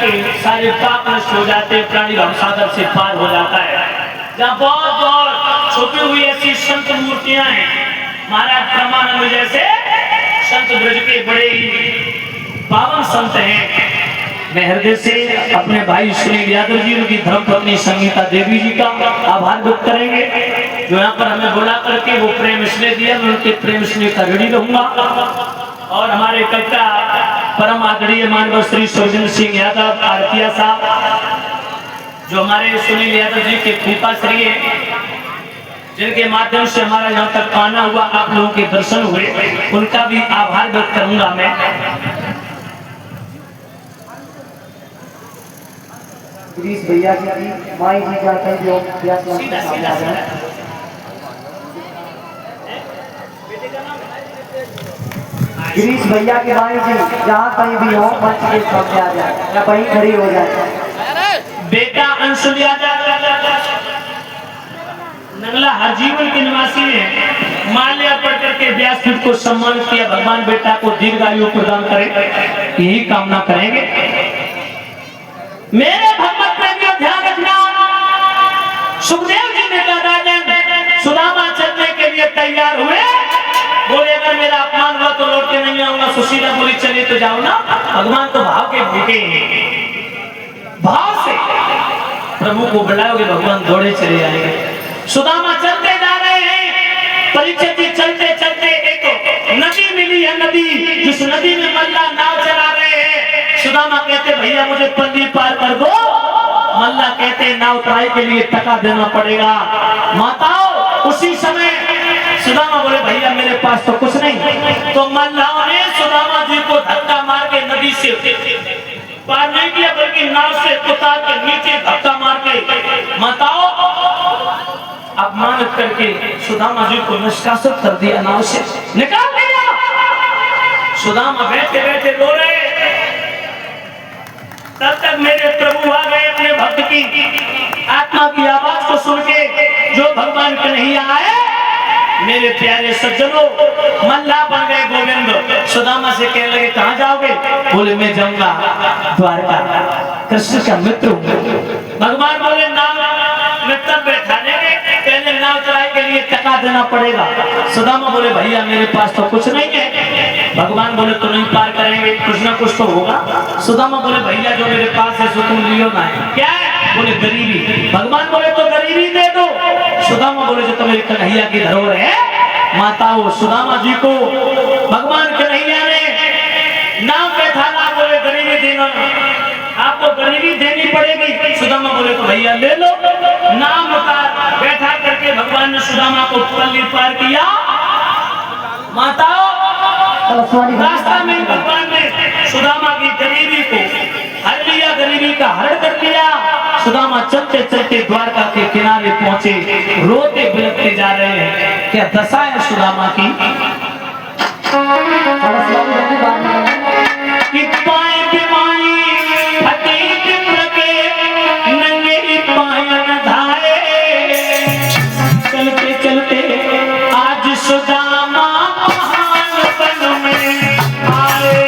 के सारे पाप नष्ट हो जाते, प्राणी भव सागर से पार हो जाता है। जहाँ बहुत बहुत छुपी हुई ऐसी संत मूर्तियां हैं, महाराज ब्रह्मानंद जैसे संत ब्रज के बड़े पावन संत हैं। मैं हृदय से अपने भाई सुनील यादव जी, उनकी धर्मपत्नी संगीता देवी जी का आभार व्यक्त करेंगे, जो यहाँ पर हमें बुला करके वो प्रेम स्नेह दिया। मैं उनके प्रेम स्नेह का ऋणी रहूंगा। और हमारे कविता परम आदरणीय मानव श्री सुरजन सिंह यादव आरतिया साहब, जो हमारे सुनील यादव जी के पिताश्री है, जिनके माध्यम से हमारा यहाँ तक आना हुआ, आप लोगों के दर्शन हुए, उनका भी आभार व्यक्त करूंगा मैं। गिरीश भैया की माई जी का कई लोग प्रयास सामने आ जाए। गिरीश भैया की माई जी जहाँ कहीं भी हो मंच के सामने आ जाए या कहीं खड़ी हो जाए। बेटा अंशुल यादव नगला हरजीवन के निवासी ने माल्या पढ़ करके व्यासपीठ को सम्मानित किया। भगवान बेटा को दीर्घायु प्रदान करे, यही कामना करेंगे। मेरे भगवत प्रेमियों ध्यान रखना, सुखदेव जी ने कहा राजन सुदामा चलने के लिए तैयार हुए, बोले अगर मेरा अपमान हुआ तो लौट के नहीं आऊंगा। सुशीला बोली चलिए तो जाओ ना। भगवान तो भाव के भूखे हैं, भाव से प्रभु को बुलाओगे भगवान दौड़े चले आएंगे। सुदामा चलते जा रहे हैं, परीक्षित जी चलते चलते एक नदी मिली है, नदी जिस नदी में मल्ला नाव चला रहे हैं। सुदामा कहते भैया मुझे पल्ली पार कर दो। मल्ला कहते नाव ट्राई के लिए टका देना पड़ेगा। माताओं उसी समय सुदामा बोले भैया मेरे पास तो कुछ नहीं। तो मल्ला ने सुदामा जी को धक्का मार के नदी से पार नहीं किया, बल्कि नाव से उतार के नीचे धक्का मार के माताओं अपमानित करके सुदामा जी को निष्कासित कर दिया, नाव से निकाल दिया। सुदामा बैठे बैठे रो रहे। तब तक मेरे प्रभु आ गए अपने भक्त की आत्मा की आवाज को सुन के, जो भगवान के नहीं आए। मेरे प्यारे सज्जनों, मल्ला बन गए गोविंद। सुदामा से कहने लगे कहाँ जाओगे? बोले मैं जाऊंगा द्वारका, कृष्ण का मित्र हूँ। भगवान बोले नाव में तब बैठा देंगे, पहले नाव चलाने के लिए टका देना पड़ेगा। सुदामा बोले भैया मेरे पास तो कुछ नहीं है। भगवान बोले तो नहीं पार करेंगे, कुछ ना कुछ तो होगा। सुदामा बोले भैया जो मेरे पास है सो तुम लियो ना। क्या है? बोले गरीबी। भगवान बोले तो गरीबी दे दो। सुदामा बोले जो तुम्हारी कन्हैया की धरोहर है। माताओं सुदामा जी को भगवान कन्हैया ने नाम बैठा ना, बोले गरीबी देना, आपको गरीबी देनी पड़ेगी। सुदामा बोले तो भैया ले लो। नाम उतार बैठा करके भगवान ने सुदामा को पल्ली पार किया। माताओं रास्ता में भगवान ने सुदामा की गरीबी को हर लिया, गरीबी का हरण कर लिया। सुदामा चलते चलते द्वारका के किनारे पहुंचे, रोते बिलखते जा रहे हैं। क्या दशा है सुदामा की? कि पाए बिमाई फटे बिम्र के नंगे पायन धाए, चलते चलते आज सुदामा महान वन में आए।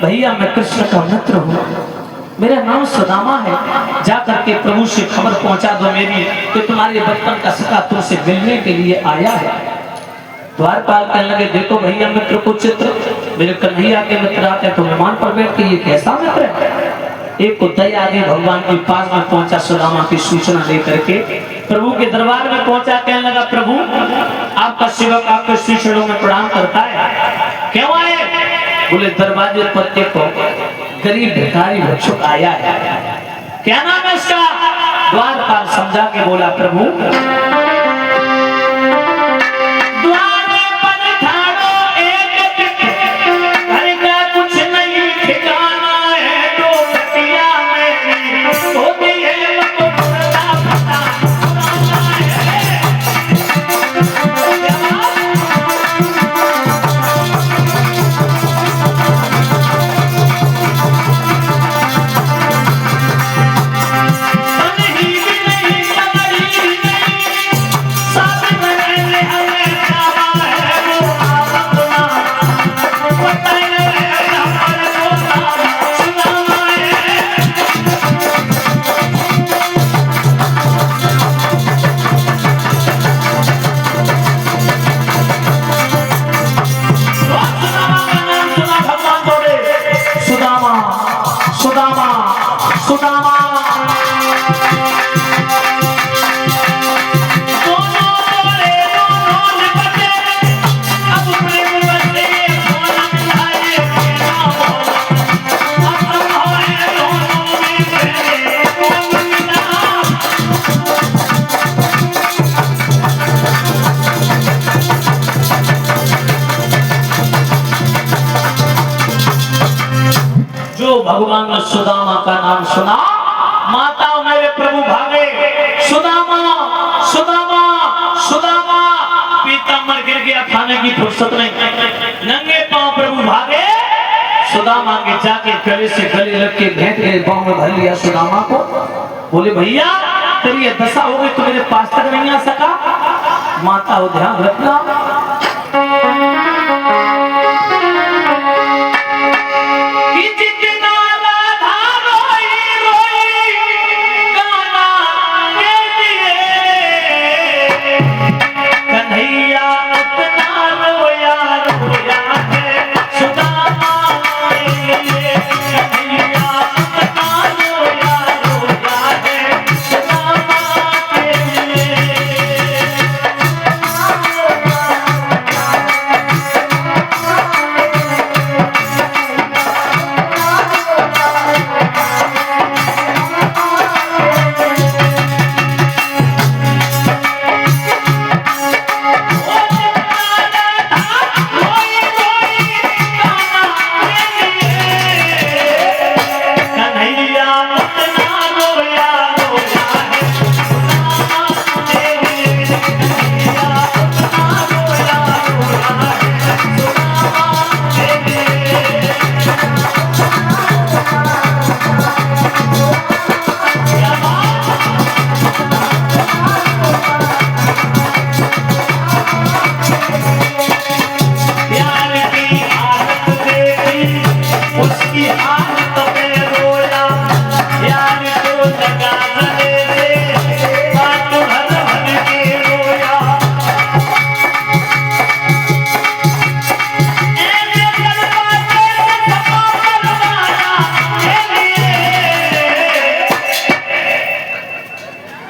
भैया मैं कृष्ण का मित्र हूँ। मेरा नाम सुदामा है, जा करके प्रभु से खबर पहुंचा दो मेरी कि तुम्हारे बचपन का सखा तुमसे मिलने के लिए आया है। द्वारपाल कहने लगे देखो भैया मित्र को चित्र, मेरे कन्हैया के मित्र आते तो विमान पर बैठ के ये कैसा मित्र है। एक को दया आदि भगवान के पास में पहुंचा, सुदामा की सूचना लेकर के प्रभु के दरबार में पहुंचा, कहने लगा प्रभु आपका सेवक आपके शिष्यों में प्रणाम करता है, क्यों आए? बोले दरवाजे पर देखो गरीब भिखारी भिक्षुक आया है। क्या नाम है इसका? द्वारपाल समझा के बोला प्रभु भगवान ने सुदामा का नाम सुना, माता मेरे प्रभु भागे, सुदामा सुदामा सुदामा, पीताम्बर गिर गया, खाने की फुर्सत नहीं, नंगे पांव प्रभु भागे, सुदामा के जाके गले से गले लग के भेंट गए, पांव में भर लिया सुदामा को। बोले भैया तेरी ये दशा हो गई तो मेरे पास तक नहीं आ सका। माता वो ध्यान रखना,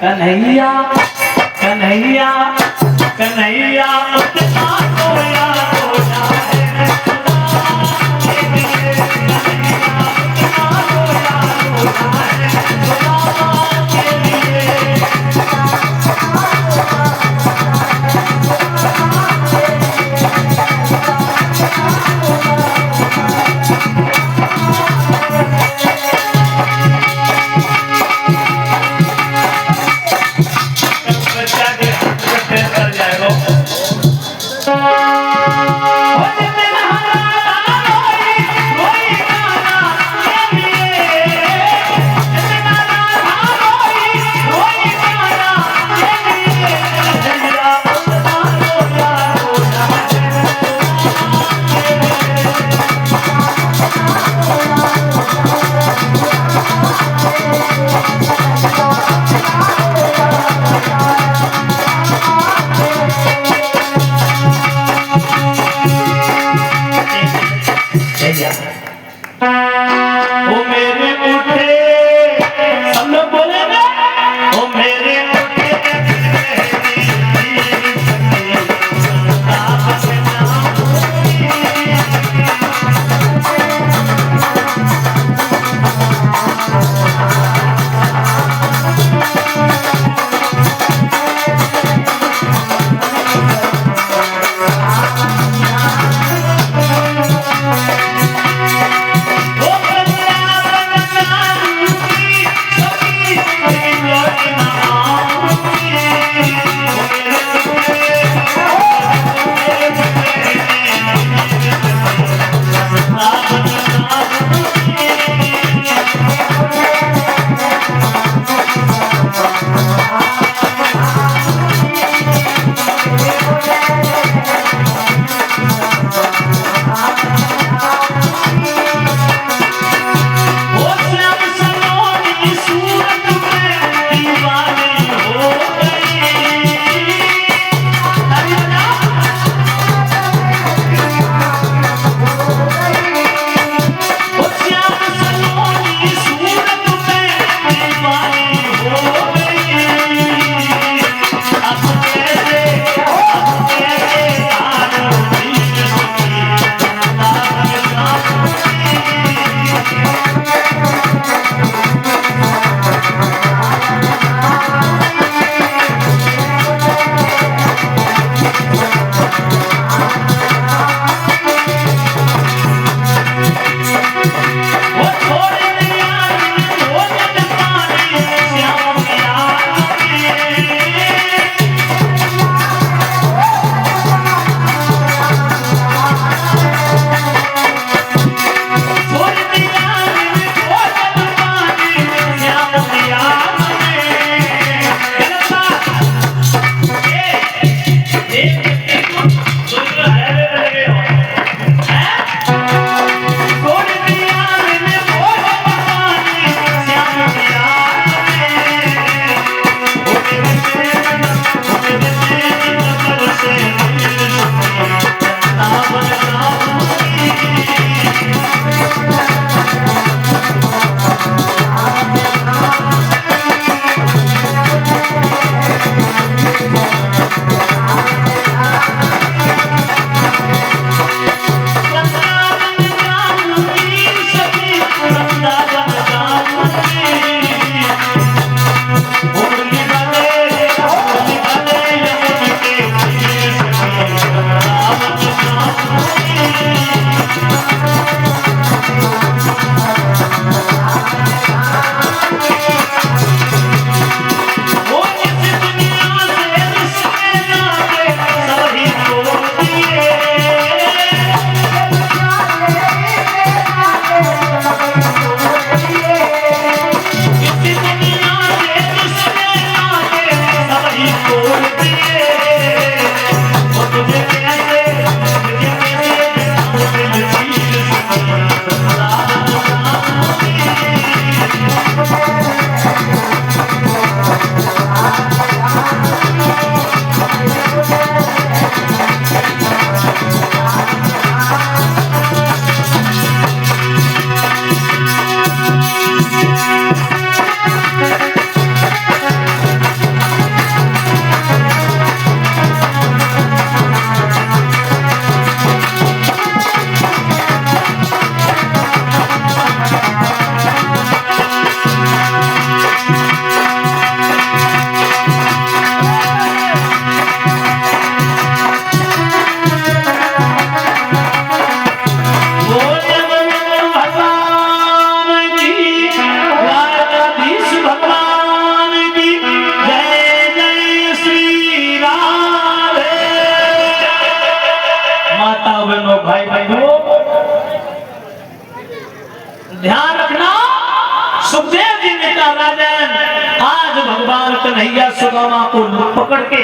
कन्हैया कन्हैया कन्हैया उतना रोया रोया है, भाई बंधुओं, ध्यान रखना, सुखदेव जी ने कहा राजन, आज भगवान कन्हैया सुदामा को पकड़ के